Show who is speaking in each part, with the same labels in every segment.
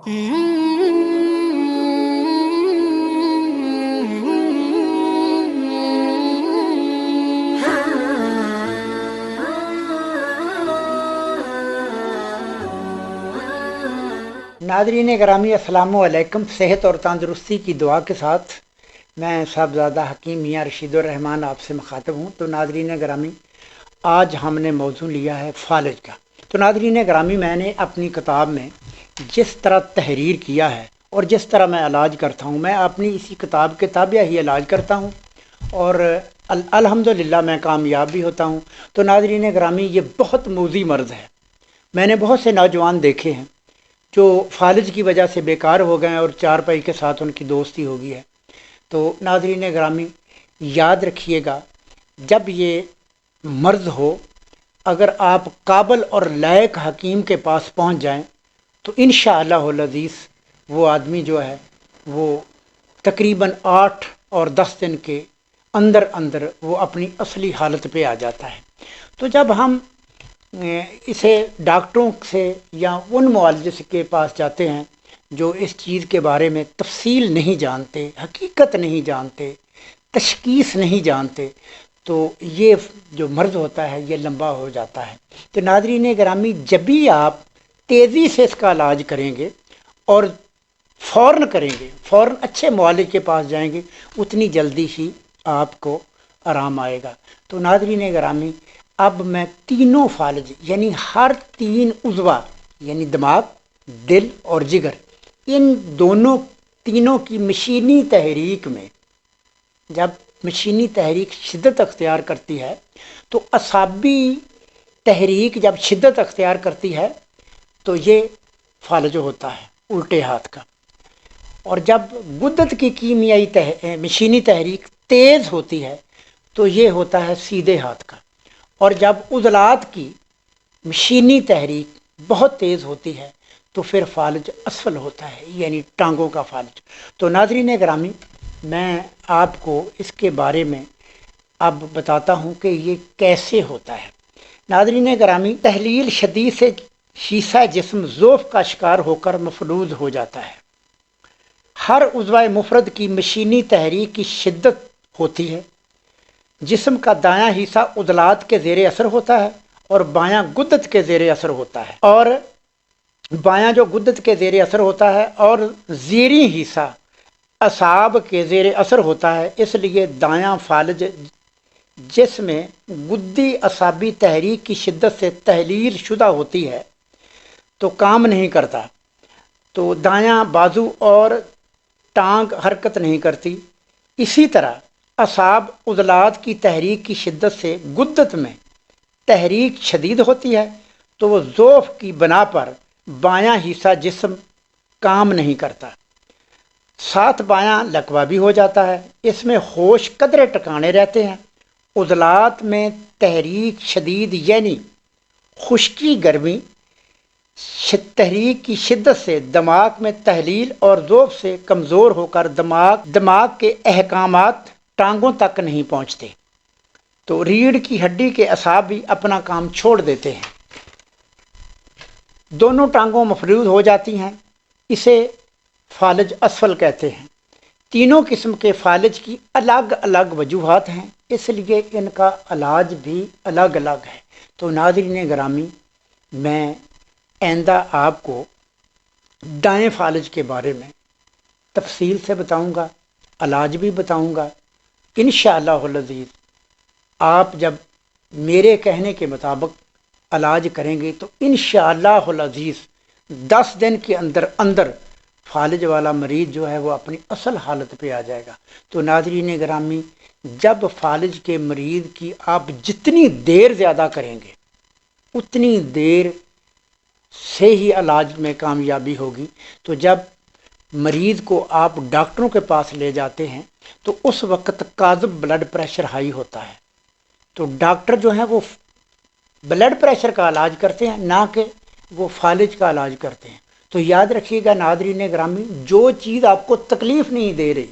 Speaker 1: Nadreen ग्रामी अस्सलामु अलैकुम। सेहत और तंदुरुस्ती की दुआ के साथ मैं साहबजादा हकीम मियाँ रशीदुर रहमान आपसे मुखातब हूँ। तो नादरीन ग्रामी, आज हमने मौजू लिया है फालिज का। तो नादरीन ग्रामी, मैंने अपनी किताब में जिस तरह तहरीर किया है और जिस तरह मैं इलाज करता हूँ, मैं अपनी इसी किताब के ताबिया ही इलाज करता हूँ और अल्हम्दुलिल्लाह मैं कामयाब भी होता हूँ। तो नादरीन ग्रामी, ये बहुत मूज़ी मर्ज़ है। मैंने बहुत से नौजवान देखे हैं जो फालिज की वजह से बेकार हो गए और चारपाई के साथ उनकी दोस्ती हो गई है। तो नाज़रीन ग्रामी, याद रखिएगा, जब ये मर्ज़ हो, अगर आप काबिल और लायक हकीम के पास पहुंच जाएं तो इंशाअल्लाहुल अज़ीज़ वो आदमी जो है वो तकरीबन 8 और 10 दिन के अंदर अंदर वो अपनी असली हालत पे आ जाता है। तो जब हम इसे डॉक्टरों से या उन मुआलिज के पास जाते हैं जो इस चीज़ के बारे में तफसील नहीं जानते, हकीकत नहीं जानते, तशखीस नहीं जानते, तो ये जो मर्ज़ होता है ये लंबा हो जाता है। तो नाज़रीन गिरामी, जब भी आप तेज़ी से इसका इलाज करेंगे और फ़ौरन करेंगे, फ़ौरन अच्छे मुआलिज के पास जाएंगे, उतनी जल्दी ही आपको आराम आएगा। तो नाज़रीन गिरामी, अब मैं तीनों फालिज यानी हर 3 उज़वा यानी दिमाग, दिल और जिगर, इन दोनों तीनों की मशीनी तहरीक में, जब मशीनी तहरीक शिद्दत अख्तियार करती है तो असाबी तहरीक जब शिद्दत अख्तियार करती है तो ये फालिज होता है उल्टे हाथ का। और जब गुद्दत की कीमियाई मशीनी तहरीक तेज़ होती है तो ये होता है सीधे हाथ का। और जब उज़लात की मशीनी तहरीक बहुत तेज़ होती है तो फिर फालिज असफल होता है, यानी टांगों का फालिज। तो नाज़रीन गिरामी, मैं आपको इसके बारे में अब बताता हूँ कि ये कैसे होता है। नाज़रीन गिरामी, तहलील शदीद से शीशा जिस्म ज़ोफ़ का शिकार होकर मफलूज हो जाता है। हर उज़वा मुफरद की मशीनी तहरीक की शिद्दत होती है। जिस्म का दायां हिस्सा उज़लात के ज़ेरे असर होता है और बायां गुद्दत के ज़ेरे असर होता है, और बायां जो गुद्दत के ज़ेरे असर होता है और ज़ेरी हिस्सा असाब के ज़ेरे असर होता है। इसलिए दायां फालिज जिसमें गुद्दी असाबी तहरीक की शिद्दत से तहलील शुदा होती है तो काम नहीं करता। तो दायां बाजू और टांग हरकत नहीं करती। इसी तरह असाब उज़लात की तहरीक की शिद्दत से गुद्दत में तहरीक शदीद होती है तो वो ज़ोफ़ की बना पर बायां हिस्सा जिस्म काम नहीं करता, साथ बायां लकवा भी हो जाता है। इसमें होश कदरे टकाने रहते हैं। उज़लात में तहरीक शदीद यानी खुश्की गर्मी तहरीक की शिद्दत से दिमाग में तहलील और ज़ोफ़ से कमज़ोर होकर दिमाग के अहकामात टांगों तक नहीं पहुँचते। तो रीढ़ की हड्डी के असाब भी अपना काम छोड़ देते हैं, दोनों टांगों मफलूज हो जाती हैं। इसे फालिज असफल कहते हैं। तीनों किस्म के फालिज की अलग अलग वजूहात हैं, इसलिए इनका इलाज भी अलग अलग है। तो नाज़रीन गिरामी, मैं आइंदा आपको दाएं फालिज के बारे में तफसील से बताऊंगा, इलाज भी बताऊंगा। इंशाअल्लाहुल अज़ीज़ आप जब मेरे कहने के मुताबिक इलाज करेंगे तो इंशाअल्लाहुल अज़ीज़ 10 दिन के अंदर अंदर फालिज वाला मरीज़ जो है वो अपनी असल हालत पे आ जाएगा। तो नाज़रीन गिरामी, जब फालिज के मरीज़ की आप जितनी देर ज़्यादा करेंगे उतनी देर से ही इलाज में कामयाबी होगी। तो जब मरीज़ को आप डॉक्टरों के पास ले जाते हैं तो उस वक्त काज़ब ब्लड प्रेशर हाई होता है, तो डॉक्टर जो है वो ब्लड प्रेशर का इलाज करते हैं, ना कि वो फालिज का इलाज करते हैं। तो याद रखिएगा नाज़रीन गिरामी, जो चीज़ आपको तकलीफ़ नहीं दे रही,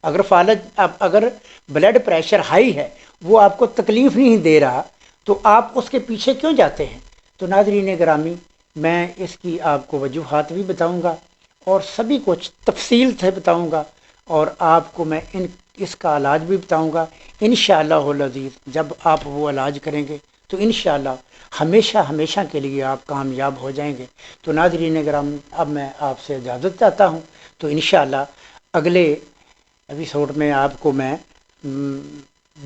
Speaker 1: अगर ब्लड प्रेशर हाई है, वो आपको तकलीफ़ नहीं दे रहा, तो आप उसके पीछे क्यों जाते हैं। तो नाज़रीन गिरामी, मैं इसकी आपको वजूहात भी बताऊंगा اور سبھی کچھ تفصیل سے بتاؤں گا، اور آپ کو میں اس کا علاج بھی بتاؤں گا انشاءاللہ العزیز۔ جب آپ وہ علاج کریں گے تو انشاءاللہ ہمیشہ ہمیشہ کے لیے آپ کامیاب ہو جائیں گے۔ تو ناظرین اکرام، اب میں آپ سے اجازت چاہتا ہوں، تو انشاءاللہ اگلے ایپیسوڈ میں آپ کو میں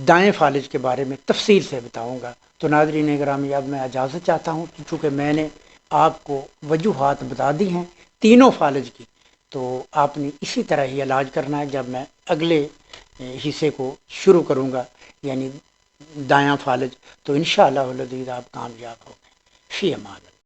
Speaker 1: دائیں فالج کے بارے میں تفصیل سے بتاؤں گا۔ تو ناظرین اکرامی، اب میں اجازت چاہتا ہوں، چونکہ میں نے آپ کو وجوہات بتا دی ہیں تینوں فالج کی، تو آپ نے اسی طرح ہی علاج کرنا ہے۔ جب میں اگلے حصے کو شروع کروں گا، یعنی دایاں فالج، تو انشاءاللہ العزیز آپ کامیاب ہوں گے۔ فی امان اللہ۔